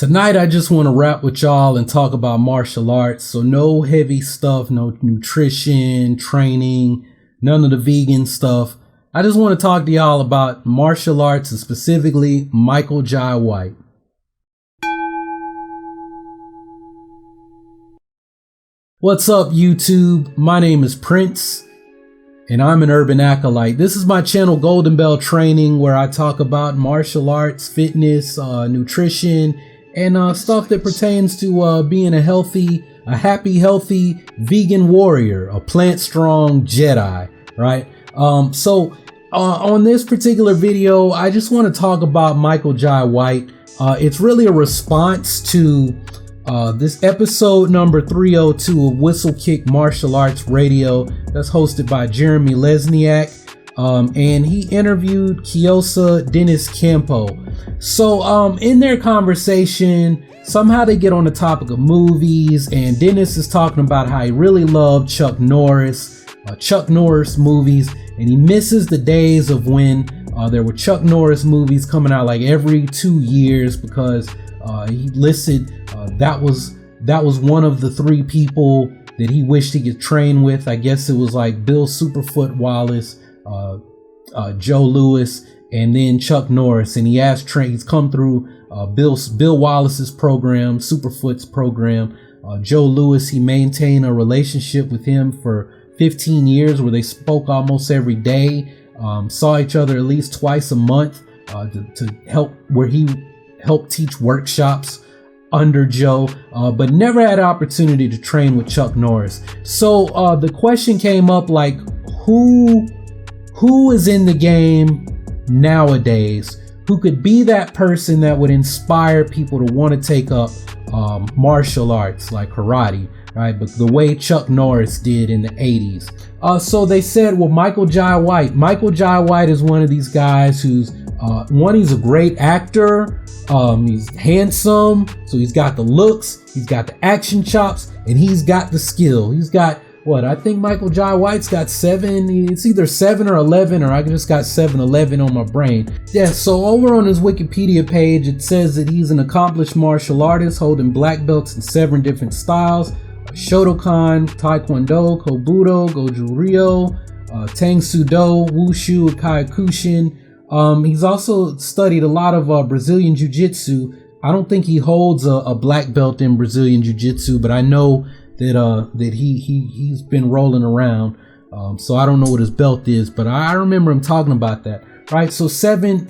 Tonight, I just want to rap with y'all and talk about martial arts. So no heavy stuff, no nutrition, training, none of the vegan stuff. I just want to talk to y'all about martial arts and specifically Michael Jai White. What's up, YouTube? My name is Prince and I'm an urban acolyte. This is my channel, Golden Bell Training, where I talk about martial arts, fitness, nutrition, and stuff that pertains to being a happy, healthy vegan warrior, a plant-strong Jedi, right? So on this particular video, I just want to talk about Michael Jai White. It's really a response to this episode number 302 of WhistleKick Martial Arts Radio that's hosted by Jeremy Lesniak. And he interviewed Kyosa Dennis Campos. So in their conversation, somehow they get on the topic of movies, and Dennis is talking about how he really loved Chuck Norris movies, and he misses the days of when there were Chuck Norris movies coming out like every 2 years, because he listed that was one of the three people that he wished he could train with. I guess it was like Bill Superfoot Wallace, Joe Louis, and then Chuck Norris. And he asked he's come through Bill Wallace's program, Superfoot's program. Joe Louis, he maintained a relationship with him for 15 years where they spoke almost every day, saw each other at least twice a month to help, where he helped teach workshops under Joe, but never had an opportunity to train with Chuck Norris. So the question came up, like, who is in the game nowadays who could be that person that would inspire people to want to take up martial arts like karate, right? But the way Chuck Norris did in the 80s. So they said, well, Michael Jai White. Michael Jai White is one of these guys who's he's a great actor. He's handsome, so he's got the looks, he's got the action chops, and he's got the skill. He's got I think Michael Jai White's got 7. It's either 7 or 11, or I just got 7-11 on my brain. Yeah, so over on his Wikipedia page, it says that he's an accomplished martial artist holding black belts in 7 different styles: Shotokan, Taekwondo, Kobudo, Goju Ryo, Tang Sudo, Wushu, Kyokushin. He's also studied a lot of Brazilian Jiu-Jitsu. I don't think he holds a black belt in Brazilian Jiu-Jitsu, but I know that he's been rolling around. So I don't know what his belt is, but I remember him talking about that. Right, so seven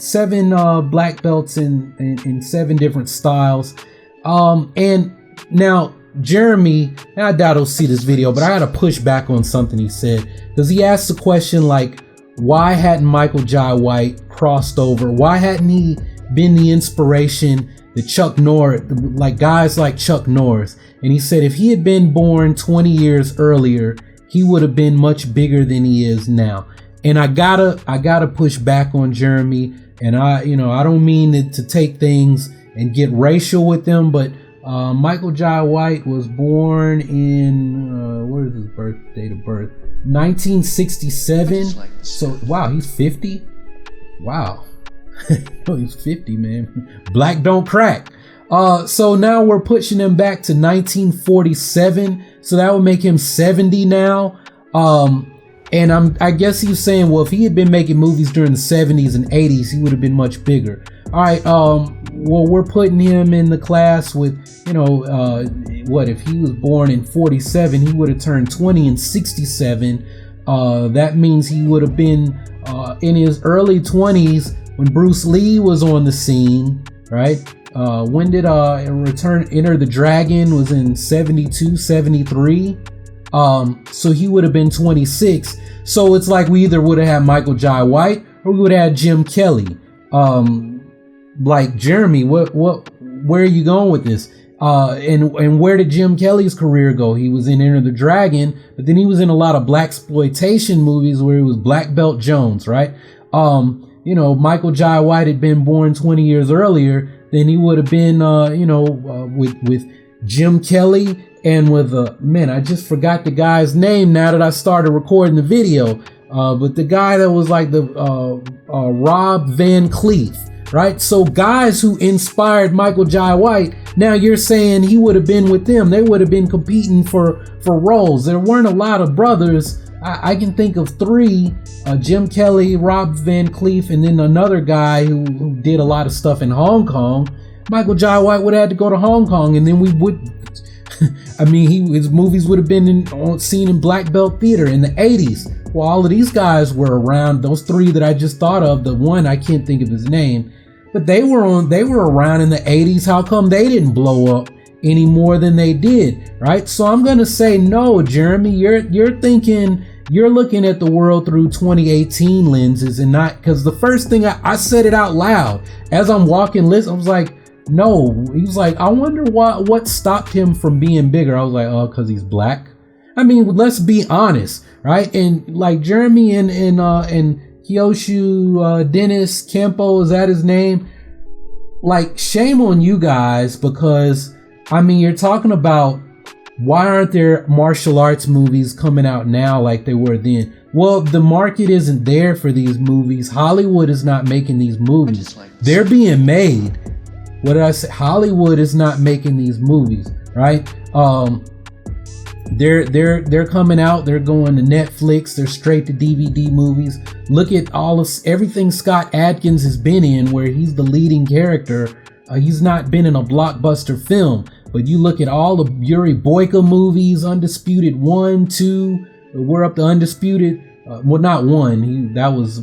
black belts in 7 different styles. And now Jeremy, and I doubt he'll see this video, but I gotta push back on something he said, because he asked the question, like, why hadn't Michael Jai White crossed over? Why hadn't he been the inspiration that Chuck Norris, like guys like Chuck Norris? And he said if he had been born 20 years earlier, he would have been much bigger than he is now. And I gotta push back on Jeremy. And I don't mean to take things and get racial with them, but Michael Jai White was born in what is his date of birth? 1967. So wow, he's 50. Wow. Oh, he's 50, man. Black don't crack. So now we're pushing him back to 1947. So that would make him 70 now. And I guess he's saying, well, if he had been making movies during the 70s and 80s, he would have been much bigger. All right. Well, we're putting him in the class with, if he was born in 47, he would have turned 20 in 67. That means he would have been in his early 20s when Bruce Lee was on the scene, right? When did Enter the Dragon was in 72, 73. So he would have been 26. So it's like we either would have had Michael Jai White or we would have had Jim Kelly. Like Jeremy, where are you going with this? And where did Jim Kelly's career go? He was in Enter the Dragon, but then he was in a lot of blaxploitation movies where he was Black Belt Jones, right? Michael Jai White had been born 20 years earlier, then he would have been, with Jim Kelly and with I just forgot the guy's name now that I started recording the video. But the guy that was like the Rob Van Cleef, right? So guys who inspired Michael Jai White Now you're saying he would have been with them. They would have been competing for roles. There weren't a lot of brothers. I can think of 3, Jim Kelly, Rob Van Cleef, and then another guy who did a lot of stuff in Hong Kong. Michael Jai White would have had to go to Hong Kong, and then we would, I mean, his movies would have been seen in Black Belt Theater in the 80s. Well, all of these guys were around, those 3 that I just thought of, the one, I can't think of his name, but they were around in the 80s. How come they didn't blow up any more than they did, right? So I'm gonna say no, Jeremy. You're thinking, you're looking at the world through 2018 lenses, and not, because the first thing I said it out loud as I'm walking I was like, no. He was like, I wonder what stopped him from being bigger. I was like, oh, because he's black. I mean, let's be honest, right? And like Jeremy and Kyosa Dennis Campos, is that his name? Like, shame on you guys, because I mean, you're talking about, why aren't there martial arts movies coming out now like they were then? Well, the market isn't there for these movies. Hollywood is not making these movies. They're being made. What did I say? Hollywood is not making these movies, right? They're coming out. They're going to Netflix. They're straight to DVD movies. Look at everything Scott Adkins has been in, where he's the leading character. He's not been in a blockbuster film. But you look at all the Yuri Boyka movies, Undisputed 1, 2. We're up to Undisputed. Well, not 1. That was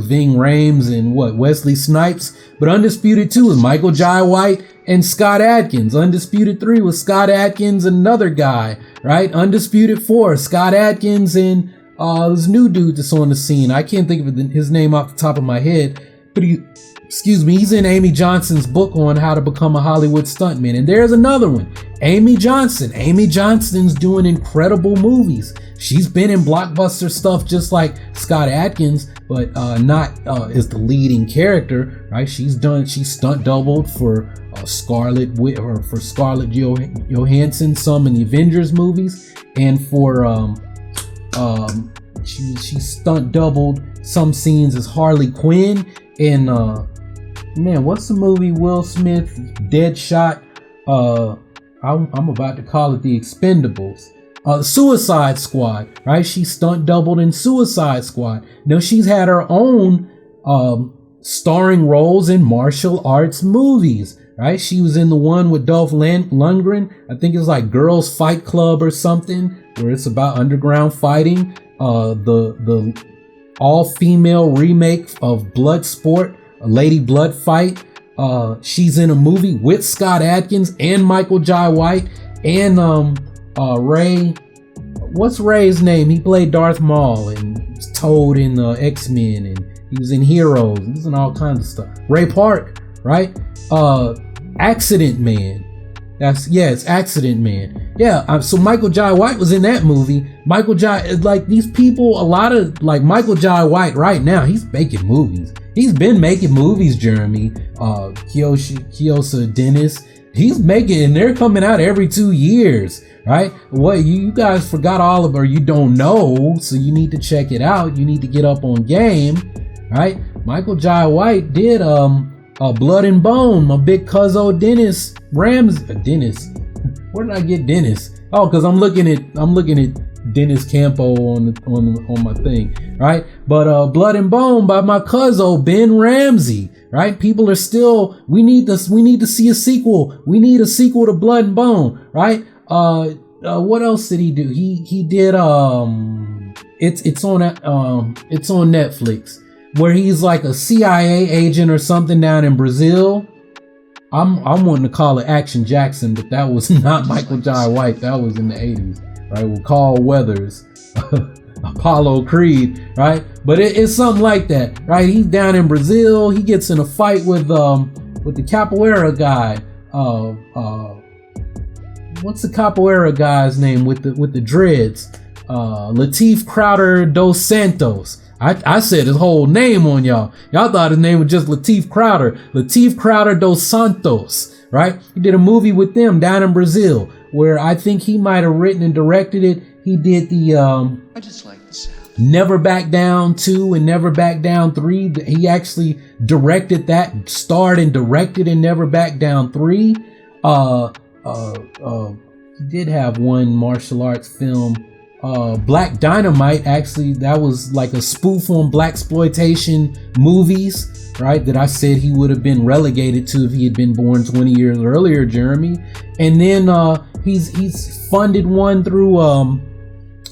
Ving Rhames and Wesley Snipes. But Undisputed 2 was Michael Jai White and Scott Adkins. Undisputed 3 was Scott Adkins and another guy, right? Undisputed 4, Scott Adkins and this new dude that's on the scene. I can't think of his name off the top of my head, but he's in Amy Johnson's book on how to become a Hollywood stuntman. And there's another one, Amy Johnson. Amy Johnson's doing incredible movies. She's been in blockbuster stuff just like Scott Adkins, but not as the leading character, right? She stunt doubled for Scarlett Johansson, some in the Avengers movies, and for she stunt doubled some scenes as Harley Quinn in man, what's the movie Will Smith, Deadshot? I'm about to call it The Expendables. Suicide Squad, right? She stunt doubled in Suicide Squad. Now she's had her own starring roles in martial arts movies, right? She was in the one with Dolph Lundgren. I think it's like Girls Fight Club or something, where it's about underground fighting. The all-female remake of Bloodsport, a Lady Blood Fight. She's in a movie with Scott Adkins and Michael Jai White and Ray. What's Ray's name? He played Darth Maul and Toad in the X-Men, and he was in Heroes. He was in all kinds of stuff. Ray Park, right? Accident Man. It's Accident Man. Yeah, so Michael Jai White was in that movie. Michael Jai, like these people, a lot of, like Michael Jai White right now, he's making movies. He's been making movies, Jeremy. Kyosa Dennis. He's making, and they're coming out every 2 years, right? What, you guys forgot all of, or you don't know, so you need to check it out. You need to get up on game, right? Michael Jai White did Blood and Bone, my big cuzzo Dennis Dennis. Where did I get Dennis? Oh, because I'm looking at Dennis Campo on my thing, right? But Blood and Bone by my cuzzo Ben Ramsey, right? People are still, we need to see a sequel. We need a sequel to Blood and Bone, right? What else did he do? He did it's on Netflix, where he's like a CIA agent or something down in Brazil. I'm wanting to call it Action Jackson, but that was not Michael Jai White. That was in the 80s, right? With Carl Weathers, Apollo Creed, right? But it's something like that, right? He's down in Brazil. He gets in a fight with the capoeira guy. What's the capoeira guy's name with the dreads? Latif Crowder dos Santos. I said his whole name on y'all. Y'all thought his name was just Latif Crowder. Latif Crowder dos Santos, right? He did a movie with them down in Brazil, where I think he might have written and directed it. He did the I just like the sound. Never Back Down 2 and Never Back Down 3. He actually directed that, starred and directed in Never Back Down 3. He did have one martial arts film, Black Dynamite. Actually, that was like a spoof on blaxploitation movies, right? That I said he would have been relegated to if he had been born 20 years earlier, Jeremy. And then he's funded one through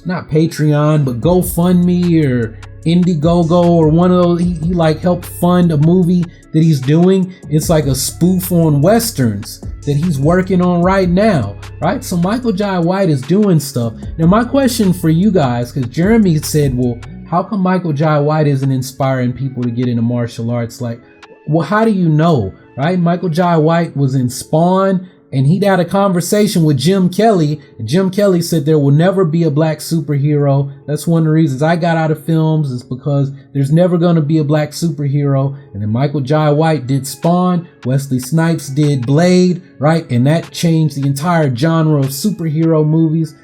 not Patreon, but GoFundMe or Indiegogo or one of those. He like helped fund a movie that he's doing. It's like a spoof on westerns that he's working on right now, right? So Michael Jai White is doing stuff. Now my question for you guys, because Jeremy said, well, how come Michael Jai White isn't inspiring people to get into martial arts? Like, well, how do you know, right? Michael Jai White was in Spawn, and he'd had a conversation with Jim Kelly. Jim Kelly said there will never be a black superhero. That's one of the reasons I got out of films, is because there's never going to be a black superhero. And then Michael Jai White did Spawn. Wesley Snipes did Blade, right? And that changed the entire genre of superhero movies.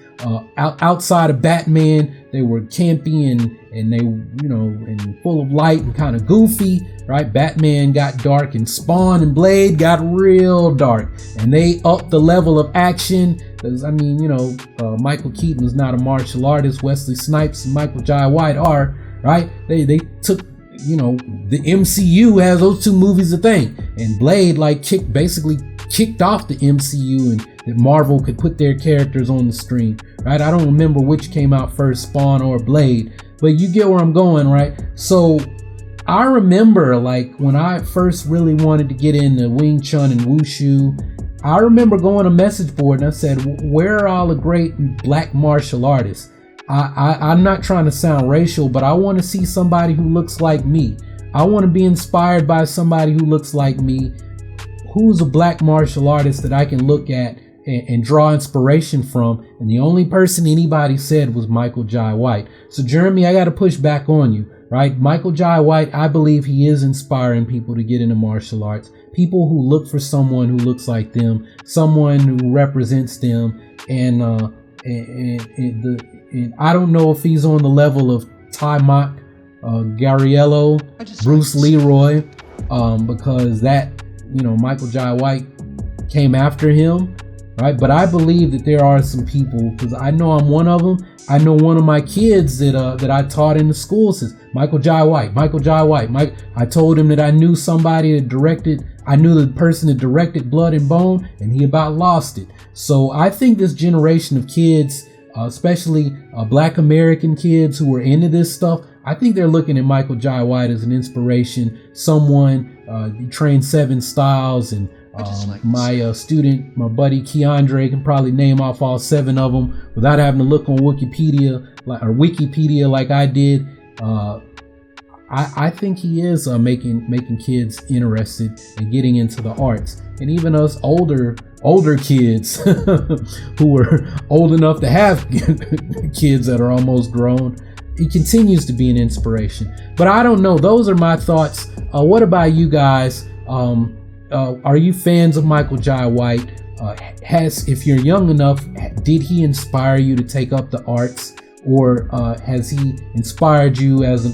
Outside of Batman, they were campy and they, you know, and full of light and kind of goofy, right? Batman got dark, and Spawn and Blade got real dark, and they upped the level of action. Because I mean, you know, Michael Keaton is not a martial artist. Wesley Snipes and Michael Jai White are, right? They took, you know, the MCU has those two movies a thing, and Blade like kicked off the MCU, and that Marvel could put their characters on the screen, right? I don't remember which came out first, Spawn or Blade, but you get where I'm going, right? So I remember like when I first really wanted to get into Wing Chun and Wushu, I remember going to message board and I said, where are all the great black martial artists? I'm not trying to sound racial, but I want to see somebody who looks like me. I want to be inspired by somebody who looks like me. Who's a black martial artist that I can look at and draw inspiration from? And the only person anybody said was Michael Jai White. So Jeremy, I got to push back on you, right? Michael Jai White, I believe he is inspiring people to get into martial arts. People who look for someone who looks like them, someone who represents them. And I don't know if he's on the level of Ty-Mok Gariello, Bruce Leroy, because that, you know, Michael Jai White came after him, right? But I believe that there are some people, because I know I'm one of them. I know one of my kids that I taught in the school says Michael Jai White. I told him that I knew somebody that directed. I knew the person that directed Blood and Bone, and he about lost it. So I think this generation of kids, especially Black American kids who are into this stuff, I think they're looking at Michael Jai White as an inspiration. Someone trained 7 styles, and my student, my buddy Keandre, can probably name off all 7 of them without having to look on Wikipedia like I did. I think he is making kids interested in getting into the arts, and even us older kids who were old enough to have kids that are almost grown. He continues to be an inspiration. But I don't know. Those are my thoughts. What about you guys? Are you fans of Michael Jai White? If you're young enough, did he inspire you to take up the arts? Or has he inspired you as an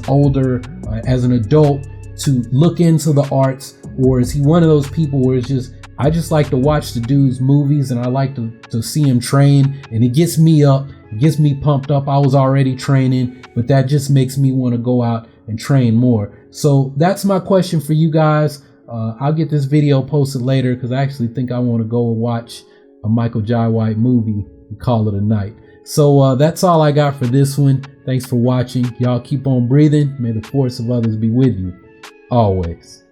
adult to look into the arts? Or is he one of those people where it's just, I just like to watch the dude's movies and I like to see him train, and it gets me up, it gets me pumped up. I was already training, but that just makes me want to go out and train more. So that's my question for you guys. I'll get this video posted later because I actually think I want to go and watch a Michael Jai White movie and call it a night. So that's all I got for this one. Thanks for watching. Y'all keep on breathing. May the force of others be with you always.